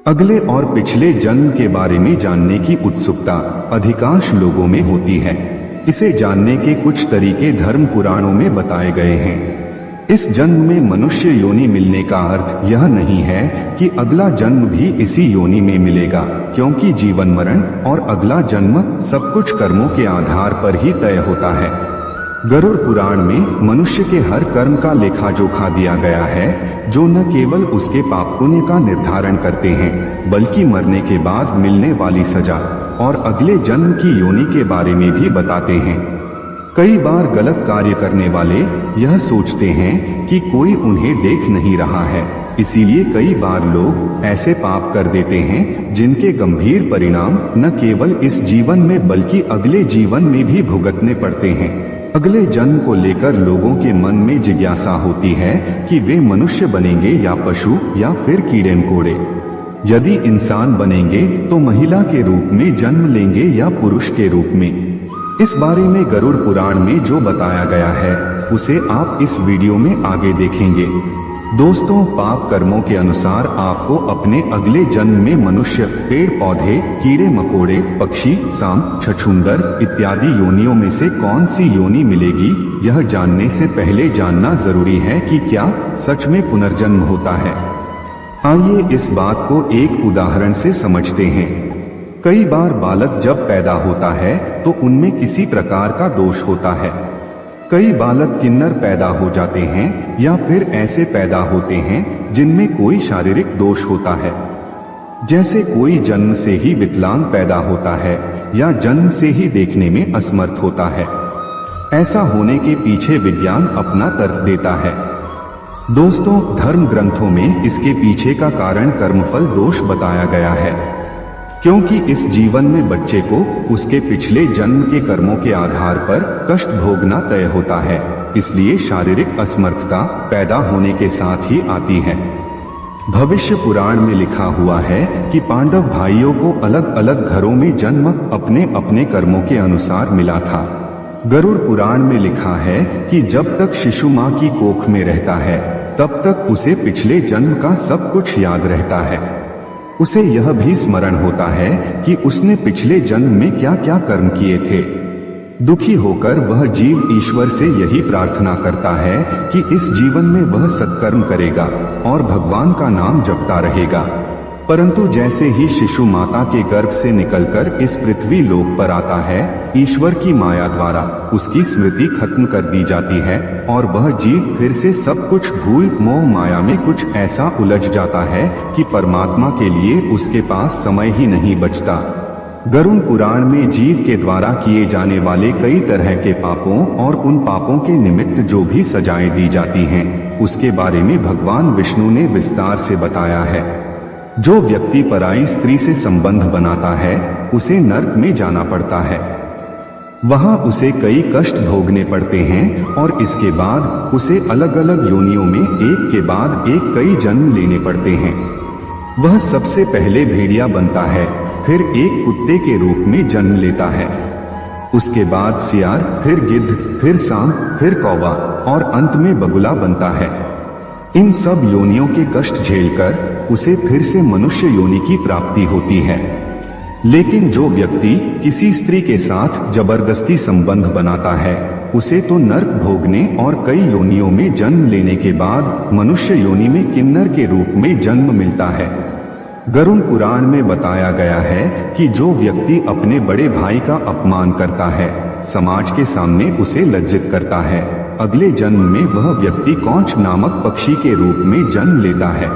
अगले और पिछले जन्म के बारे में जानने की उत्सुकता अधिकांश लोगों में होती है। इसे जानने के कुछ तरीके धर्म पुराणों में बताए गए हैं। इस जन्म में मनुष्य योनि मिलने का अर्थ यह नहीं है कि अगला जन्म भी इसी योनि में मिलेगा, क्योंकि जीवन मरण और अगला जन्म सब कुछ कर्मों के आधार पर ही तय होता है। गरुड़ पुराण में मनुष्य के हर कर्म का लेखा जोखा दिया गया है, जो न केवल उसके पाप पुण्य का निर्धारण करते हैं, बल्कि मरने के बाद मिलने वाली सजा और अगले जन्म की योनि के बारे में भी बताते हैं। कई बार गलत कार्य करने वाले यह सोचते हैं कि कोई उन्हें देख नहीं रहा है, इसीलिए कई बार लोग ऐसे पाप कर देते हैं जिनके गंभीर परिणाम न केवल इस जीवन में बल्कि अगले जीवन में भी भुगतने पड़ते हैं। अगले जन्म को लेकर लोगों के मन में जिज्ञासा होती है कि वे मनुष्य बनेंगे या पशु या फिर कीड़े मकोड़े। यदि इंसान बनेंगे तो महिला के रूप में जन्म लेंगे या पुरुष के रूप में। इस बारे में गरुड़ पुराण में जो बताया गया है उसे आप इस वीडियो में आगे देखेंगे। दोस्तों, पाप कर्मों के अनुसार आपको अपने अगले जन्म में मनुष्य, पेड़ पौधे, कीड़े मकोड़े, पक्षी, सांप, छछूंदर इत्यादि योनियों में से कौन सी योनि मिलेगी, यह जानने से पहले जानना जरूरी है कि क्या सच में पुनर्जन्म होता है। आइए इस बात को एक उदाहरण से समझते हैं। कई बार बालक जब पैदा होता है तो उनमें किसी प्रकार का दोष होता है। कई बालक किन्नर पैदा हो जाते हैं या फिर ऐसे पैदा होते हैं जिनमें कोई शारीरिक दोष होता है। जैसे कोई जन्म से ही विकलांग पैदा होता है या जन्म से ही देखने में असमर्थ होता है। ऐसा होने के पीछे विज्ञान अपना तर्क देता है। दोस्तों, धर्म ग्रंथों में इसके पीछे का कारण कर्मफल दोष बताया गया है, क्योंकि इस जीवन में बच्चे को उसके पिछले जन्म के कर्मों के आधार पर कष्ट भोगना तय होता है, इसलिए शारीरिक असमर्थता पैदा होने के साथ ही आती है। भविष्य पुराण में लिखा हुआ है कि पांडव भाइयों को अलग अलग घरों में जन्म अपने अपने कर्मों के अनुसार मिला था। गरुड़ पुराण में लिखा है कि जब तक शिशु माँ की कोख में रहता है तब तक उसे पिछले जन्म का सब कुछ याद रहता है। उसे यह भी स्मरण होता है कि उसने पिछले जन्म में क्या क्या कर्म किए थे। दुखी होकर वह जीव ईश्वर से यही प्रार्थना करता है कि इस जीवन में वह सत्कर्म करेगा और भगवान का नाम जपता रहेगा। परंतु जैसे ही शिशु माता के गर्भ से निकलकर इस पृथ्वी लोक पर आता है, ईश्वर की माया द्वारा उसकी स्मृति खत्म कर दी जाती है और वह जीव फिर से सब कुछ भूल मोह माया में कुछ ऐसा उलझ जाता है कि परमात्मा के लिए उसके पास समय ही नहीं बचता। गरुड़ पुराण में जीव के द्वारा किए जाने वाले कई तरह के पापों और उन पापों के निमित्त जो भी सजाएं दी जाती हैं, उसके बारे में भगवान विष्णु ने विस्तार से बताया है। जो व्यक्ति पराई स्त्री से संबंध बनाता है उसे नरक में जाना पड़ता है। वहां उसे कई कष्ट भोगने पड़ते हैं और इसके बाद उसे अलग अलग योनियों में एक के बाद एक कई जन्म लेने पड़ते हैं। वह सबसे पहले भेड़िया बनता है, फिर एक कुत्ते के रूप में जन्म लेता है, उसके बाद सियार, फिर गिद्ध, फिर सांप, फिर कौवा और अंत में बगुला बनता है। इन सब योनियों के कष्ट झेलकर उसे फिर से मनुष्य योनि की प्राप्ति होती है। लेकिन जो व्यक्ति किसी स्त्री के साथ जबरदस्ती संबंध बनाता है उसे तो नरक भोगने और कई योनियों में जन्म लेने के बाद मनुष्य योनि में किन्नर के रूप में जन्म मिलता है। गरुड़ पुराण में बताया गया है कि जो व्यक्ति अपने बड़े भाई का अपमान करता है, समाज के सामने उसे लज्जित करता है, अगले जन्म में वह व्यक्ति कौंच नामक पक्षी के रूप में जन्म लेता है।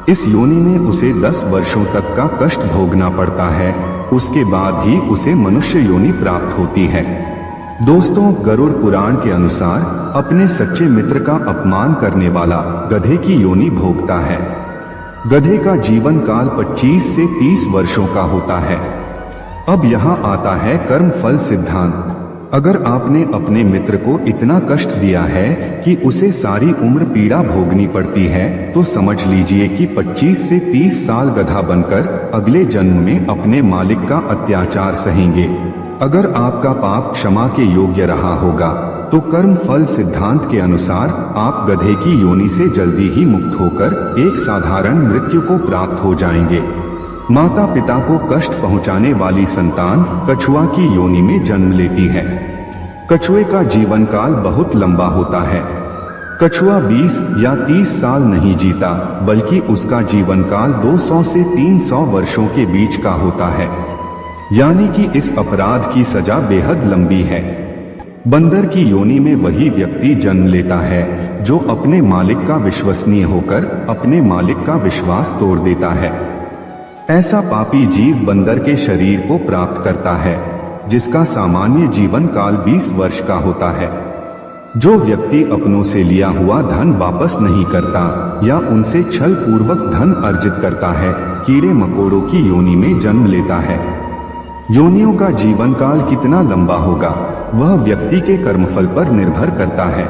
इस योनि में उसे 10 वर्षों तक का कष्ट भोगना पड़ता है, उसके बाद ही उसे मनुष्य योनि प्राप्त होती है। दोस्तों, गरुड़ पुराण के अनुसार अपने सच्चे मित्र का अपमान करने वाला गधे की योनि भोगता है। गधे का जीवन काल 25 से 30 वर्षों का होता है। अब यहाँ आता है कर्म फल सिद्धांत। अगर आपने अपने मित्र को इतना कष्ट दिया है कि उसे सारी उम्र पीड़ा भोगनी पड़ती है, तो समझ लीजिए कि 25 से 30 साल गधा बनकर अगले जन्म में अपने मालिक का अत्याचार सहेंगे। अगर आपका पाप क्षमा के योग्य रहा होगा तो कर्म फल सिद्धांत के अनुसार आप गधे की योनि से जल्दी ही मुक्त होकर एक साधारण मृत्यु को प्राप्त हो जाएंगे। माता पिता को कष्ट पहुंचाने वाली संतान कछुआ की योनि में जन्म लेती है। कछुए का जीवन काल बहुत लंबा होता है। कछुआ 20 या 30 साल नहीं जीता, बल्कि उसका जीवन काल 200 से 300 वर्षों के बीच का होता है। यानी कि इस अपराध की सजा बेहद लंबी है। बंदर की योनि में वही व्यक्ति जन्म लेता है जो अपने मालिक का विश्वसनीय होकर अपने मालिक का विश्वास तोड़ देता है। ऐसा पापी जीव बंदर के शरीर को प्राप्त करता है, जिसका सामान्य जीवन काल 20 वर्ष का होता है। जो व्यक्ति अपनों से लिया हुआ धन वापस नहीं करता या उनसे छल पूर्वक धन अर्जित करता है, कीड़े मकोड़ों की योनि में जन्म लेता है। योनियों का जीवन काल कितना लंबा होगा, वह व्यक्ति के कर्मफल पर निर्भर करता है।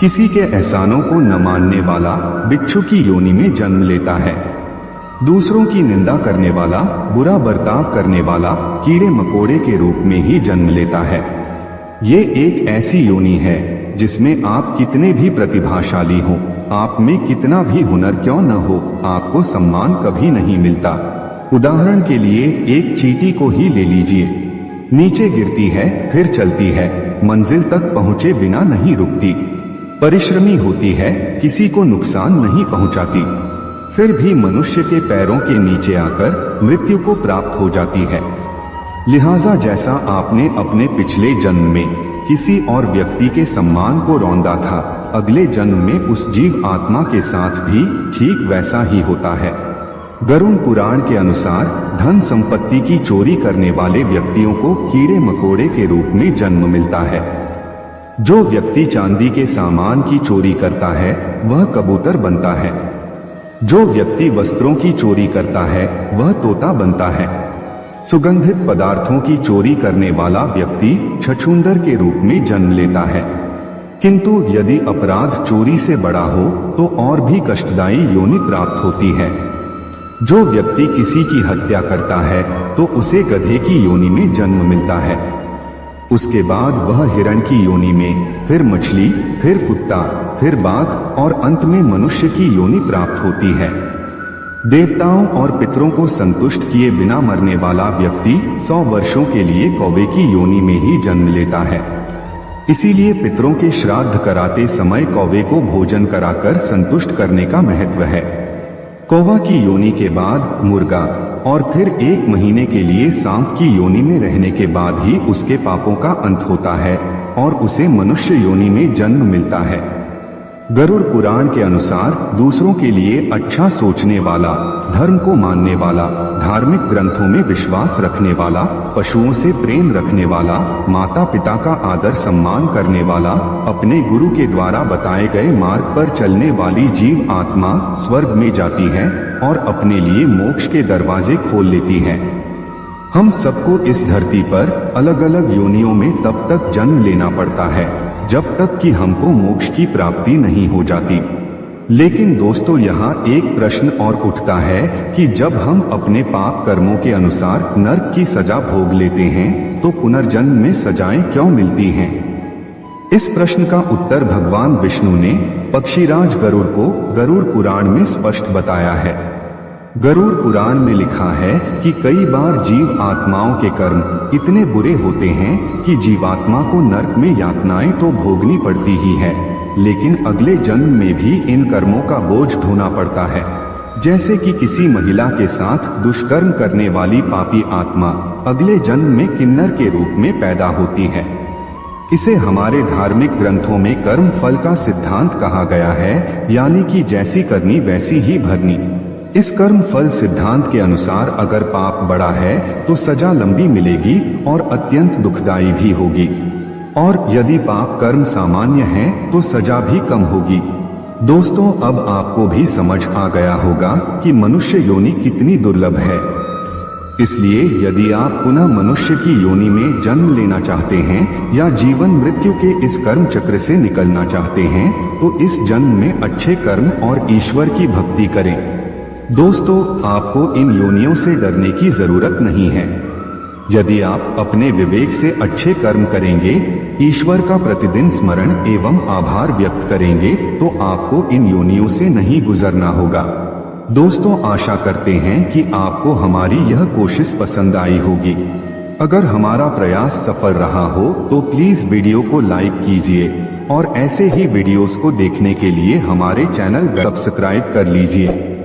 किसी के एहसानों को न मानने वाला बिच्छू की योनि में जन्म लेता है। दूसरों की निंदा करने वाला, बुरा बर्ताव करने वाला कीड़े मकोड़े के रूप में ही जन्म लेता है। ये एक ऐसी योनि है जिसमें आप कितने भी प्रतिभाशाली हो, आप में कितना भी हुनर क्यों न हो, आपको सम्मान कभी नहीं मिलता। उदाहरण के लिए एक चींटी को ही ले लीजिए। नीचे गिरती है, फिर चलती है, मंजिल तक पहुंचे बिना नहीं रुकती। परिश्रमी होती है, किसी को नुकसान नहीं पहुंचाती, फिर भी मनुष्य के पैरों के नीचे आकर मृत्यु को प्राप्त हो जाती है। लिहाजा जैसा आपने अपने पिछले जन्म में किसी और व्यक्ति के सम्मान को रौंदा था, अगले जन्म में उस जीव आत्मा के साथ भी ठीक वैसा ही होता है। गरुड़ पुराण के अनुसार धन संपत्ति की चोरी करने वाले व्यक्तियों को कीड़े मकोड़े के रूप में जन्म मिलता है। जो व्यक्ति चांदी के सामान की चोरी करता है वह कबूतर बनता है। जो व्यक्ति वस्त्रों की चोरी करता है वह तोता बनता है। सुगंधित पदार्थों की चोरी करने वाला व्यक्ति छछूंदर के रूप में जन्म लेता है। किंतु यदि अपराध चोरी से बड़ा हो तो और भी कष्टदायी योनि प्राप्त होती है। जो व्यक्ति किसी की हत्या करता है तो उसे गधे की योनि में जन्म मिलता है। उसके बाद वह हिरण की योनि में, फिर मछली, फिर कुत्ता, फिर बाघ और अंत में मनुष्य की योनि प्राप्त होती है। देवताओं और पितरों को संतुष्ट किए बिना मरने वाला व्यक्ति 100 वर्षों के लिए कौवे की योनि में ही जन्म लेता है। इसीलिए पितरों के श्राद्ध कराते समय कौवे को भोजन कराकर संतुष्ट करने का महत्व है। कौवा की योनि के बाद मुर्गा और फिर 1 महीने के लिए सांप की योनि में रहने के बाद ही उसके पापों का अंत होता है और उसे मनुष्य योनि में जन्म मिलता है। गरुड़ पुराण के अनुसार दूसरों के लिए अच्छा सोचने वाला, धर्म को मानने वाला, धार्मिक ग्रंथों में विश्वास रखने वाला, पशुओं से प्रेम रखने वाला, माता पिता का आदर सम्मान करने वाला, अपने गुरु के द्वारा बताए गए मार्ग पर चलने वाली जीव आत्मा स्वर्ग में जाती है और अपने लिए मोक्ष के दरवाजे खोल लेती है। हम सबको इस धरती पर अलग अलग योनियों में तब तक जन्म लेना पड़ता है जब तक कि हमको मोक्ष की प्राप्ति नहीं हो जाती। लेकिन दोस्तों, यहाँ एक प्रश्न और उठता है कि जब हम अपने पाप कर्मों के अनुसार नरक की सजा भोग लेते हैं तो पुनर्जन्म में सजाएं क्यों मिलती हैं? इस प्रश्न का उत्तर भगवान विष्णु ने पक्षीराज गरुड़ को गरुड़ पुराण में स्पष्ट बताया है। गरुड़ पुराण में लिखा है कि कई बार जीव आत्माओं के कर्म इतने बुरे होते हैं कि जीवात्मा को नरक में यातनाएं तो भोगनी पड़ती ही है, लेकिन अगले जन्म में भी इन कर्मों का बोझ ढोना पड़ता है। जैसे कि किसी महिला के साथ दुष्कर्म करने वाली पापी आत्मा अगले जन्म में किन्नर के रूप में पैदा होती है। इसे हमारे धार्मिक ग्रंथों में कर्म फल का सिद्धांत कहा गया है, यानी कि जैसी करनी वैसी ही भरनी। इस कर्म फल सिद्धांत के अनुसार अगर पाप बड़ा है तो सजा लंबी मिलेगी और अत्यंत दुखदायी भी होगी, और यदि पाप कर्म सामान्य है तो सजा भी कम होगी। दोस्तों, अब आपको भी समझ आ गया होगा कि मनुष्य योनि कितनी दुर्लभ है। इसलिए यदि आप पुनः मनुष्य की योनि में जन्म लेना चाहते हैं या जीवन मृत्यु के इस कर्म चक्र से निकलना चाहते हैं तो इस जन्म में अच्छे कर्म और ईश्वर की भक्ति करें। दोस्तों, आपको इन योनियों से डरने की जरूरत नहीं है। यदि आप अपने विवेक से अच्छे कर्म करेंगे, ईश्वर का प्रतिदिन स्मरण एवं आभार व्यक्त करेंगे, तो आपको इन योनियों से नहीं गुजरना होगा। दोस्तों, आशा करते हैं कि आपको हमारी यह कोशिश पसंद आई होगी। अगर हमारा प्रयास सफल रहा हो तो प्लीज वीडियो को लाइक कीजिए और ऐसे ही वीडियोस को देखने के लिए हमारे चैनल सब्सक्राइब कर लीजिए।